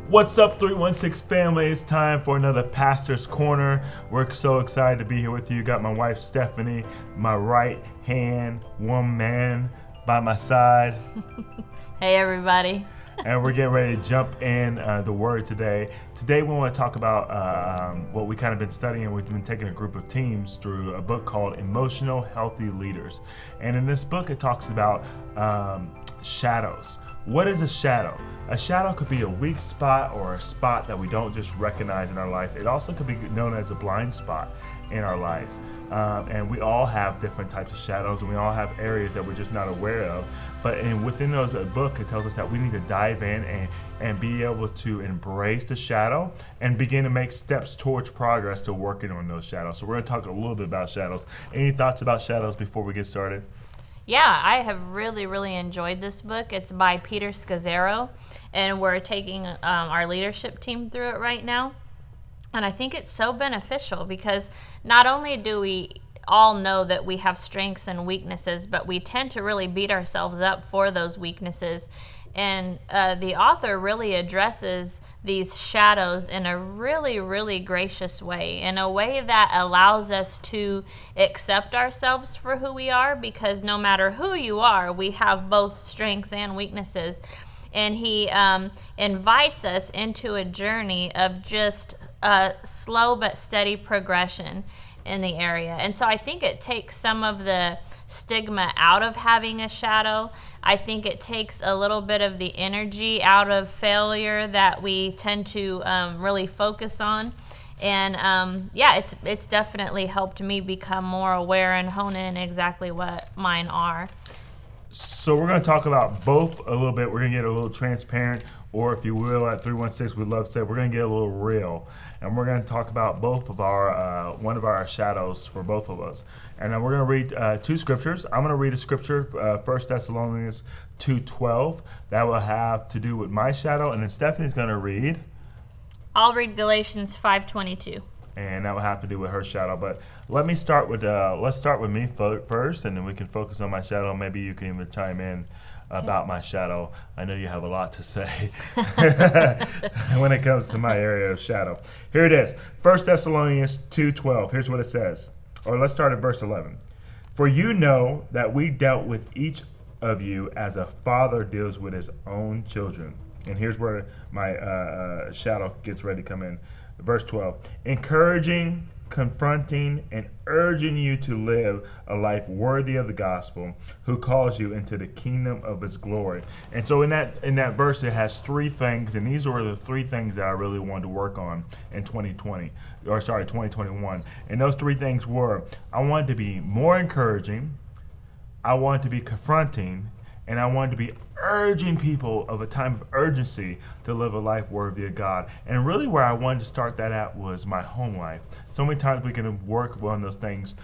What's up, 316 family? It's time for another Pastor's Corner. We're so excited to be here with you. Got my wife Stephanie, my right hand woman by my side. Hey everybody. And we're getting ready to jump in the word today. Today we want to talk about what we kind of been studying. We've been taking a group of teams through a book called Emotional Healthy Leaders. And in this book it talks about shadows. What is a shadow? A shadow could be a weak spot or a spot that we don't just recognize in our life. It also could be known as a blind spot in our lives. And we all have different types of shadows, and we all have areas that we're just not aware of. But within those book, it tells us that we need to dive in and be able to embrace the shadow and begin to make steps towards progress to working on those shadows. So we're going to talk a little bit about shadows. Any thoughts about shadows before we get started? Yeah, I have really enjoyed this book. It's by Peter Scazzaro, and we're taking our leadership team through it right now. And I think it's so beneficial because not only do we all know that we have strengths and weaknesses, but we tend to really beat ourselves up for those weaknesses. And the author really addresses these shadows in a really gracious way, in a way that allows us to accept ourselves for who we are, because no matter who you are, we have both strengths and weaknesses. And he invites us into a journey of just slow but steady progression in the area. And so I think it takes some of the stigma out of having a shadow. I think it takes a little bit of the energy out of failure that we tend to really focus on. And it's definitely helped me become more aware and hone in exactly what mine are. So we're going to talk about both a little bit. We're going to get a little transparent, or if you will, at 316, we'd love to say we're going to get a little real. And we're going to talk about both of our, one of our shadows for both of us. And then we're going to read two scriptures. I'm going to read a scripture, 1 Thessalonians 2:12. That will have to do with my shadow. And then Stephanie's going to read. I'll read Galatians 5:22. And that will have to do with her shadow. But let me start with, let's start with me first, and then we can focus on my shadow. Maybe you can even chime in about my shadow. I know you have a lot to say when it comes to my area of shadow. Here it is, 1 Thessalonians 2:12. Here's what it says. Or let's start at verse 11. For you know that we dealt with each of you as a father deals with his own children. And here's where my shadow gets ready to come in. Verse 12, encouraging, confronting, and urging you to live a life worthy of the gospel, who calls you into the kingdom of his glory. And so in that verse, it has three things, and these were the three things that I really wanted to work on in 2021. And those three things were, I wanted to be more encouraging, I wanted to be confronting, and I wanted to be urging people of a time of urgency to live a life worthy of God. And really where I wanted to start that at was my home life. So many times we can work on those things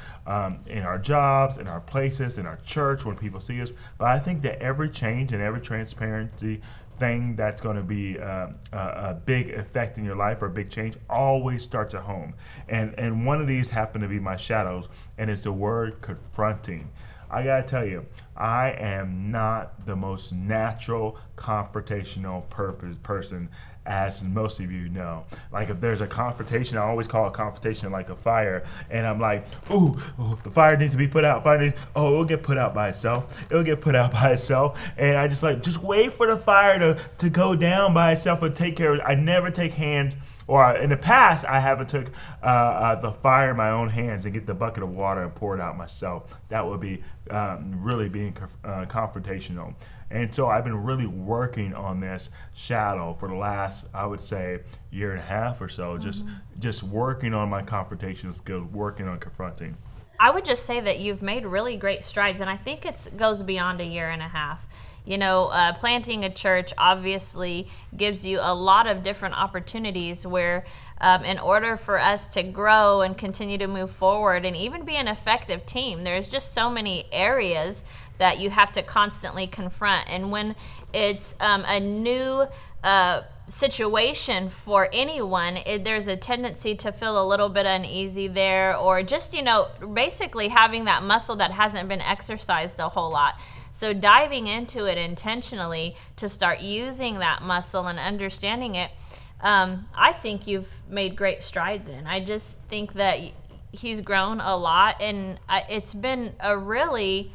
in our jobs, in our places, in our church, when people see us. But I think that every change and every transparency thing that's going to be a big effect in your life, or a big change, always starts at home. And one of these happened to be my shadows, and it's the word confronting. I gotta tell you, I am not the most natural confrontational person, as most of you know. Like if there's a confrontation, I always call a confrontation like a fire, and I'm like, ooh, the fire needs to be put out. It'll get put out by itself. And I just wait for the fire to go down by itself and take care of it. I never take hands. Or in the past, I haven't took the fire in my own hands and get the bucket of water and pour it out myself. That would be really being confrontational. And so I've been really working on this shadow for the last, I would say, year and a half or so, just working on my confrontation skills, working on confronting. I would just say that you've made really great strides, and I think it goes beyond a year and a half. You know, planting a church obviously gives you a lot of different opportunities where in order for us to grow and continue to move forward and even be an effective team, there's just so many areas that you have to constantly confront. And when it's a new situation for anyone, there's a tendency to feel a little bit uneasy there, or just, basically having that muscle that hasn't been exercised a whole lot. So diving into it intentionally to start using that muscle and understanding it, I think you've made great strides in. I just think that he's grown a lot, and it's been a really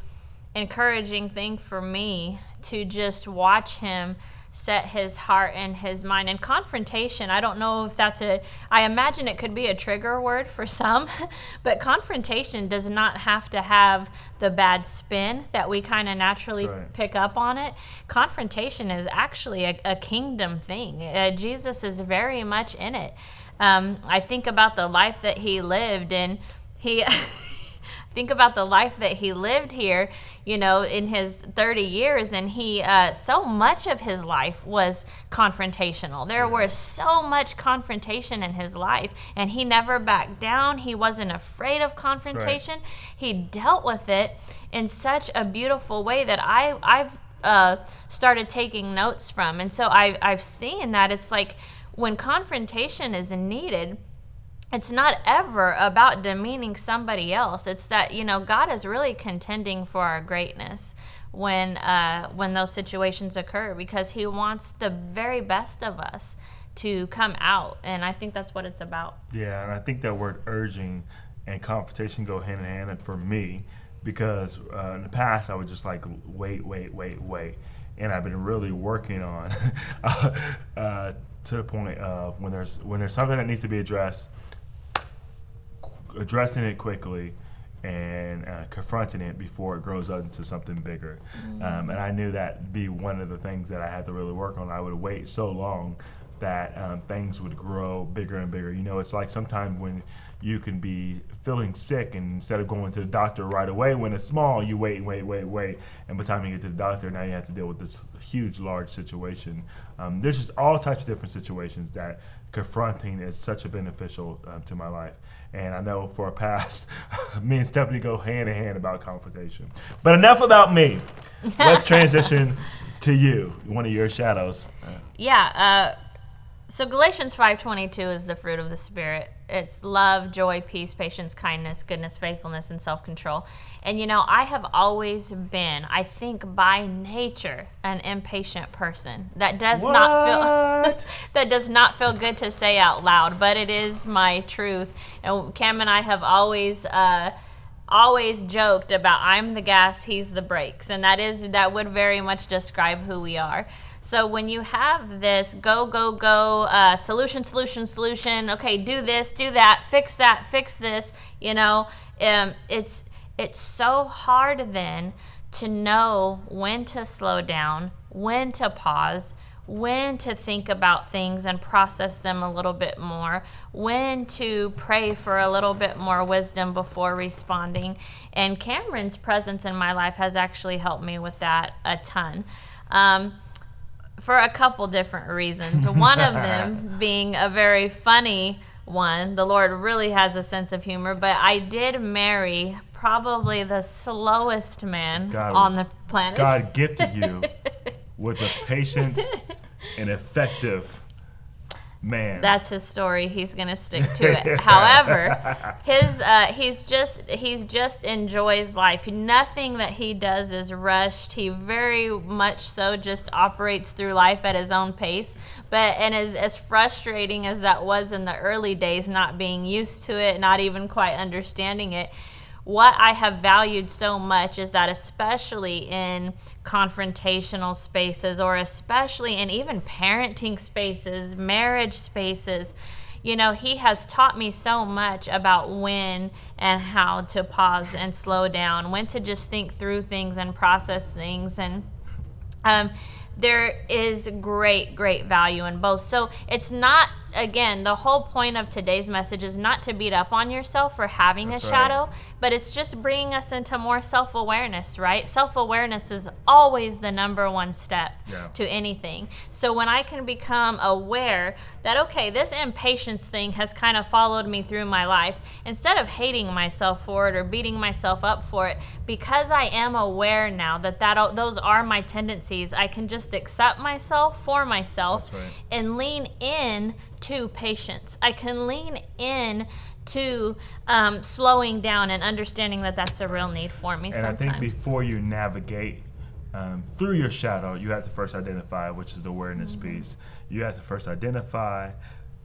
encouraging thing for me to just watch him set his heart and his mind. And confrontation, I don't know if I imagine it could be a trigger word for some, but confrontation does not have to have the bad spin that we kind of naturally pick up on it. Confrontation is actually a kingdom thing. Jesus is very much in it. I think about the life that he lived, and think about the life that he lived here, in his 30 years, and he so much of his life was confrontational. There was so much confrontation in his life, and he never backed down. He wasn't afraid of confrontation. He dealt with it in such a beautiful way that I've started taking notes from. And so I've seen that it's like when confrontation is needed, it's not ever about demeaning somebody else. It's that, God is really contending for our greatness when those situations occur, because he wants the very best of us to come out. And I think that's what it's about. Yeah, and I think that word urging and confrontation go hand in hand, and for me, because in the past I would just like wait. And I've been really working on to the point of when there's something that needs to be addressed, addressing it quickly and confronting it before it grows up into something bigger. And I knew that'd be one of the things that I had to really work on. I would wait so long that things would grow bigger and bigger. It's like sometimes when you can be feeling sick, and instead of going to the doctor right away when it's small, you wait. And by the time you get to the doctor, now you have to deal with this huge, large situation. There's just all types of different situations that confronting is such a beneficial to my life. And I know for a past, me and Stephanie go hand in hand about confrontation. But enough about me. Let's transition to you, one of your shadows. So Galatians 5:22 is the fruit of the Spirit. It's love, joy, peace, patience, kindness, goodness, faithfulness, and self-control. And I have always been, I think by nature, an impatient person. That does not feel good to say out loud, but it is my truth. And Cam and I have always joked about I'm the gas, he's the brakes, and that would very much describe who we are. So when you have this go, solution, okay, do this, do that, fix this, it's so hard then to know when to slow down, when to pause, when to think about things and process them a little bit more, when to pray for a little bit more wisdom before responding. And Cameron's presence in my life has actually helped me with that a ton. For a couple different reasons. One of them being a very funny one. The Lord really has a sense of humor, but I did marry probably the slowest man on the planet. God gifted you with a patient and effective man. That's his story. He's gonna stick to it. However, he's just enjoys life. Nothing that he does is rushed. He very much so just operates through life at his own pace. And as frustrating as that was in the early days, not being used to it, not even quite understanding it, what I have valued so much is that especially in confrontational spaces, or especially in even parenting spaces, marriage spaces, he has taught me so much about when and how to pause and slow down, when to just think through things and process things. And there is great value in both. So it's not again, the whole point of today's message is not to beat up on yourself for having That's a right. shadow, but it's just bringing us into more self-awareness, right? Self-awareness is always the number one step to anything. So when I can become aware that, okay, this impatience thing has kind of followed me through my life, instead of hating myself for it or beating myself up for it, because I am aware now that those are my tendencies, I can just accept myself for myself and lean in to patience. I can lean in to slowing down and understanding that that's a real need for me sometimes. And I think before you navigate through your shadow, you have to first identify, which is the awareness piece. You have to first identify,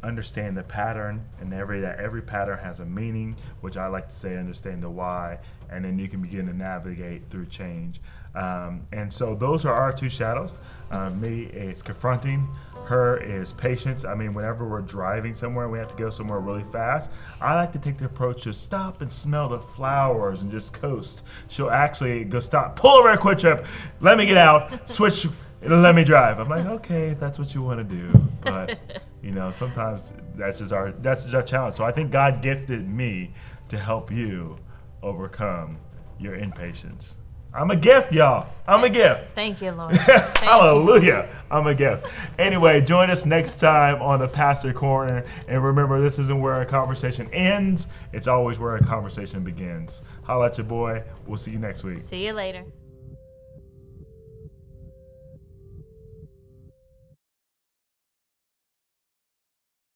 understand the pattern, and every pattern has a meaning, which I like to say understand the why, and then you can begin to navigate through change. And so those are our two shadows. Me is confronting, her is patience. I mean, whenever we're driving somewhere, we have to go somewhere really fast, I like to take the approach to stop and smell the flowers and just coast. She'll actually go stop, pull over at Quick Trip, let me get out, switch, let me drive. I'm like, okay, if that's what you want to do. But you know, sometimes that's just our challenge. So I think God gifted me to help you overcome your impatience. I'm a gift, y'all. I'm a gift. Thank you, Lord. Hallelujah. I'm a gift. Anyway, join us next time on the Pastor Corner. And remember, this isn't where a conversation ends. It's always where a conversation begins. Holla at your boy. We'll see you next week. See you later.